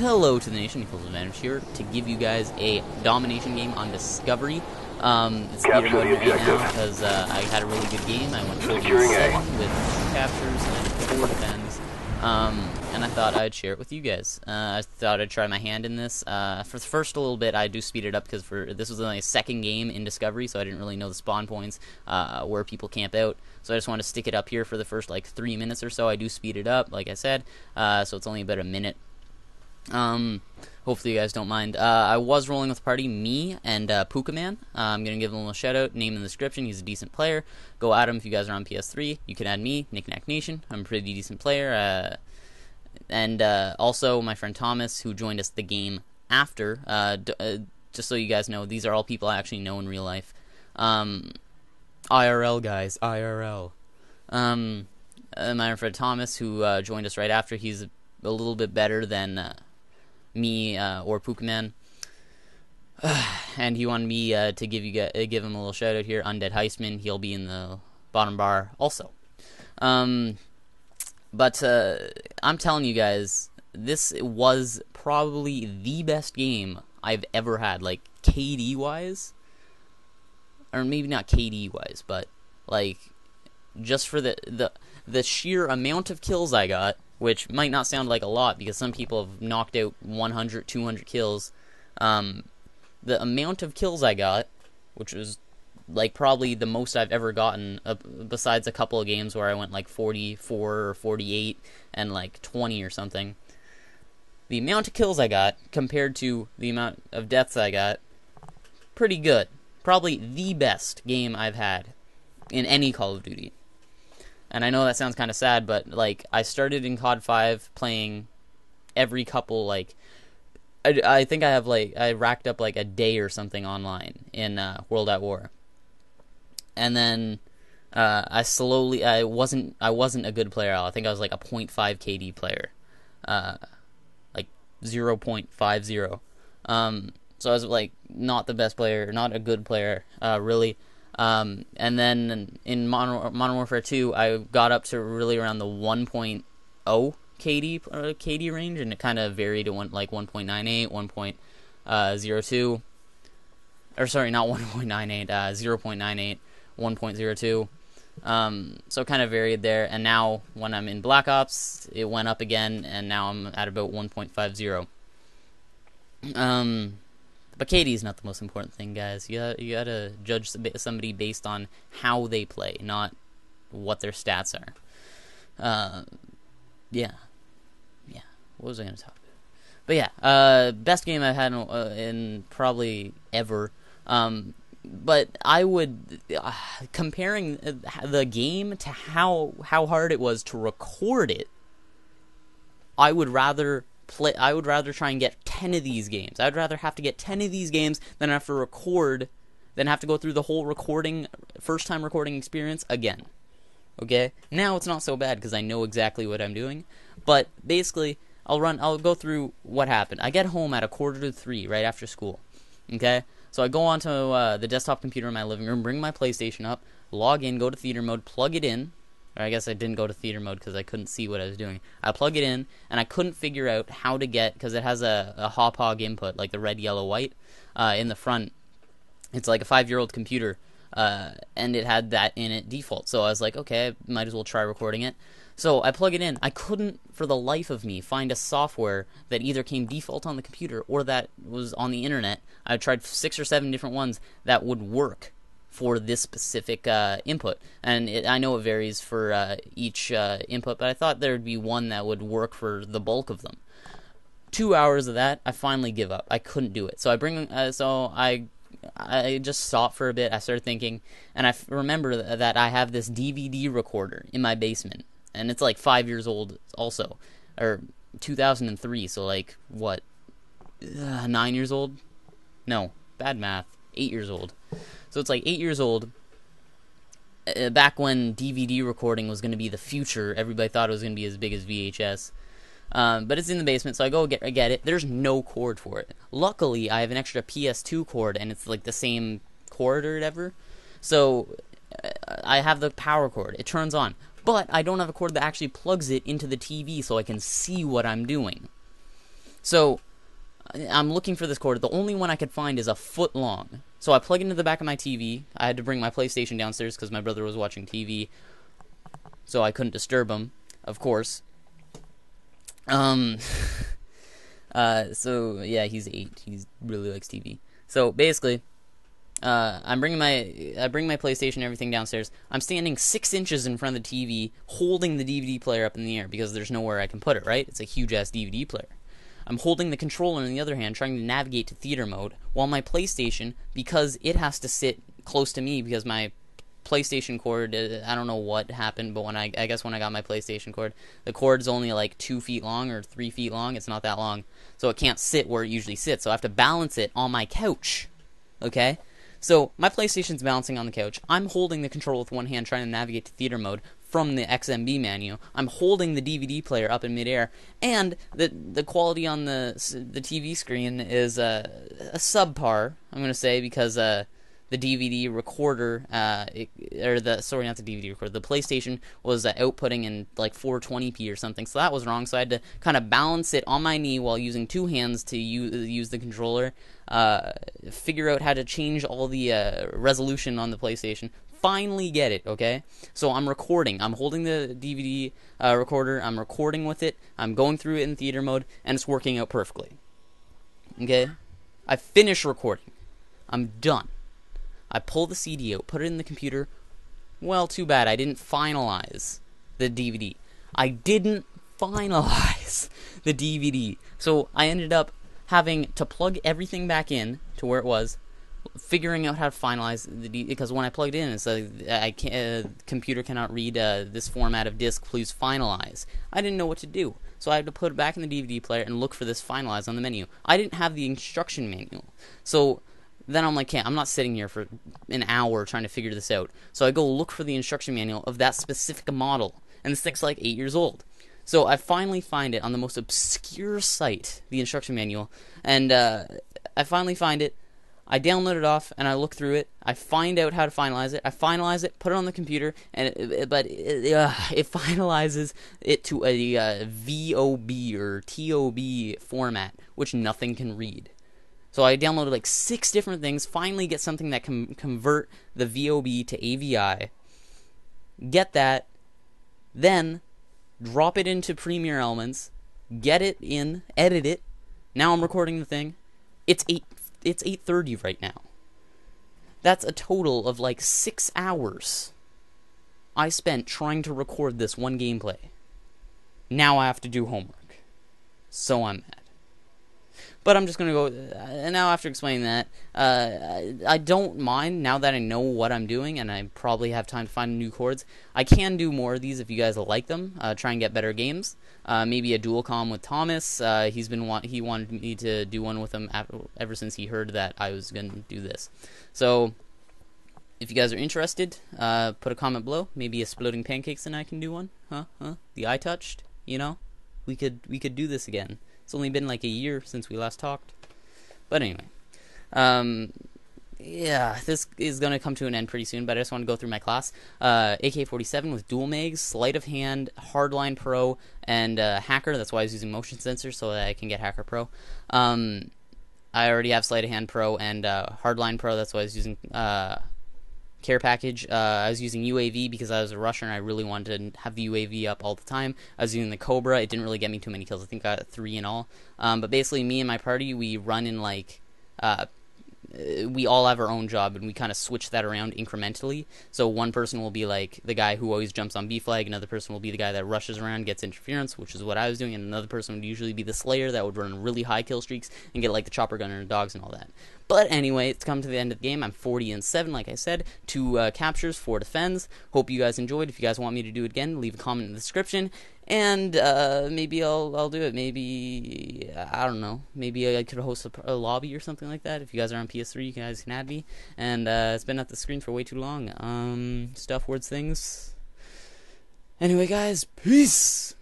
Hello to the nation, Equals Advantage here to give you guys a domination game on Discovery. It's theater mode right now because I had a really good game. I went 4-7 with 2 captures and 4 defends, and I thought I'd share it with you guys. I thought I'd try my hand in this. For the first little bit, I do speed it up because this was my second game in Discovery, so I didn't really know the spawn points where people camp out. So I just want to stick it up here for the first like 3 minutes or so. I do speed it up, like I said, so it's only about a minute. Hopefully you guys don't mind. I was rolling with the party, me and Puccaman. I'm going to give him a little shout out, name in the description. He's a decent player. Go at him if you guys are on PS3. You can add me, NickNackNation. I'm a pretty decent player. And also my friend Thomas, who joined us the game after. Just so you guys know, these are all people I actually know in real life. IRL, guys. IRL. My friend Thomas, who joined us right after, he's a little bit better than me or Puccaman, and he wanted me to give him a little shout out here. UNDED-Heistman, he'll be in the bottom bar also. But I'm telling you guys, this was probably the best game I've ever had, like KD wise, or maybe not KD wise, but like just for the sheer amount of kills I got. Which might not sound like a lot because some people have knocked out 100, 200 kills. The amount of kills I got, which was like probably the most I've ever gotten, besides a couple of games where I went like 44 or 48 and like 20 or something. The amount of kills I got compared to the amount of deaths I got, pretty good. Probably the best game I've had in any Call of Duty. And I know that sounds kind of sad, but, like, I started in COD 5 playing every couple, like, I think I have, like, I racked up, like, a day or something online in World at War. And then I wasn't a good player at all. I think I was, like, a 0.5 KD player. Like, 0.50. So I was, like, not the best player, not a good player, really. And then in Modern Warfare 2, I got up to really around the 1.0 KD range, and it kind of varied to like 1.98, 1.02, or sorry, not 1.98, 0.98, 1.02. So it kind of varied there, and now when I'm in Black Ops, it went up again, and now I'm at about 1.50. But KD is not the most important thing, guys. You gotta judge somebody based on how they play, not what their stats are. Yeah. What was I gonna talk about? But yeah, best game I've had in probably ever. But I would comparing the game to how hard it was to record it. I would rather try and get 10 of these games. I'd rather have to get 10 of these games than have to have to go through the whole first time recording experience again. Okay? Now it's not so bad because I know exactly what I'm doing. But basically, I'll go through what happened. I get home at 2:45 right after school. Okay? So I go onto the desktop computer in my living room, bring my PlayStation up, log in, go to theater mode, plug it in. Or I guess I didn't go to theater mode because I couldn't see what I was doing. I plug it in, and I couldn't figure out how to get, because it has a hop-hog input, like the red, yellow, white, in the front. It's like a 5-year-old computer, and it had that in it default. So I was like, okay, I might as well try recording it. So I plug it in. I couldn't, for the life of me, find a software that either came default on the computer or that was on the internet. I tried 6 or 7 different ones that would work for this specific input, and I know it varies for each input, but I thought there would be one that would work for the bulk of them. 2 hours of that, I finally give up. I couldn't do it, so I just stopped for a bit. I started thinking, and I remember that I have this DVD recorder in my basement, and it's like 5 years old also, or 2003, so like what, 9 years old? No, bad math. 8 years old. So it's like 8 years old, back when DVD recording was going to be the future. Everybody thought it was going to be as big as VHS. But it's in the basement, so I go get it. There's no cord for it. Luckily, I have an extra PS2 cord, and it's like the same cord or whatever. So I have the power cord. It turns on. But I don't have a cord that actually plugs it into the TV so I can see what I'm doing. So I'm looking for this cord. The only one I could find is a foot long. So I plug it into the back of my TV. I had to bring my PlayStation downstairs because my brother was watching TV, so I couldn't disturb him, of course. So yeah, he's 8. He really likes TV. So basically, I bring my PlayStation and everything downstairs. I'm standing 6 inches in front of the TV, holding the DVD player up in the air because there's nowhere I can put it. Right? It's a huge ass DVD player. I'm holding the controller in the other hand, trying to navigate to theater mode, while my PlayStation, because it has to sit close to me because my PlayStation cord, I don't know what happened, but I guess when I got my PlayStation cord, the cord's only like 2 feet long or 3 feet long. It's not that long, so it can't sit where it usually sits. So I have to balance it on my couch. Okay? So my PlayStation's balancing on the couch. I'm holding the controller with one hand, trying to navigate to theater mode from the XMB menu. I'm holding the DVD player up in midair, and the quality on the TV screen is a subpar, I'm going to say, because the DVD recorder, not the DVD recorder, the PlayStation was outputting in like 420p or something, so that was wrong. So I had to kind of balance it on my knee while using 2 hands to use the controller, figure out how to change all the resolution on the PlayStation. Finally get it, okay? So I'm recording. I'm holding the DVD recorder. I'm recording with it. I'm going through it in theater mode, and it's working out perfectly. Okay? I finish recording. I'm done. I pull the CD out, put it in the computer. Well, too bad. I didn't finalize the DVD. I didn't finalize the DVD. So I ended up having to plug everything back in to where it was, figuring out how to finalize the because when I plugged in, it's like computer cannot read this format of disk. Please finalize. I didn't know what to do, so I had to put it back in the DVD player and look for this finalize on the menu. I didn't have the instruction manual, so then I'm like, I'm not sitting here for an hour trying to figure this out. So I go look for the instruction manual of that specific model, and this thing's like 8 years old. So I finally find it on the most obscure site, the instruction manual, and I finally find it. I download it off, and I look through it. I find out how to finalize it. I finalize it, put it on the computer, and it finalizes it to a VOB or TOB format, which nothing can read. So I downloaded like 6 different things, finally get something that can convert the VOB to AVI, get that, then drop it into Premiere Elements, get it in, edit it. Now I'm recording the thing. It's 8:30 right now. That's a total of like 6 hours I spent trying to record this one gameplay. Now I have to do homework. So I'm mad. But I'm just going to go, now after explaining that, I don't mind now that I know what I'm doing, and I probably have time to find new chords. I can do more of these if you guys like them, try and get better games. Maybe a dual comm with Thomas. He wanted me to do one with him ever since he heard that I was going to do this. So, if you guys are interested, put a comment below. Maybe Exploding Pancakes and I can do one. Huh? The eye touched, you know? We could do this again. It's only been like a year since we last talked. But anyway. Yeah, this is going to come to an end pretty soon, but I just want to go through my class. AK-47 with dual mags, sleight of hand, hardline pro, and hacker. That's why I was using motion sensor so that I can get hacker pro. I already have sleight of hand pro and hardline pro. That's why I was using care package. I was using UAV because I was a rusher and I really wanted to have the UAV up all the time. I was using the Cobra. It didn't really get me too many kills. I think I got 3 in all. But basically, me and my party, we run in like we all have our own job, and we kind of switch that around incrementally. So one person will be like the guy who always jumps on B flag, another person will be the guy that rushes around, gets interference, which is what I was doing, and another person would usually be the Slayer that would run really high kill streaks and get like the chopper gunner and dogs and all that. But anyway, it's come to the end of the game. I'm 40-7, like I said. 2 captures, 4 defends. Hope you guys enjoyed. If you guys want me to do it again, leave a comment in the description. And maybe I'll do it. Maybe, I don't know. Maybe I could host a lobby or something like that. If you guys are on PS3, you guys can add me. And it's been at the screen for way too long. Stuff, words, things. Anyway, guys, peace!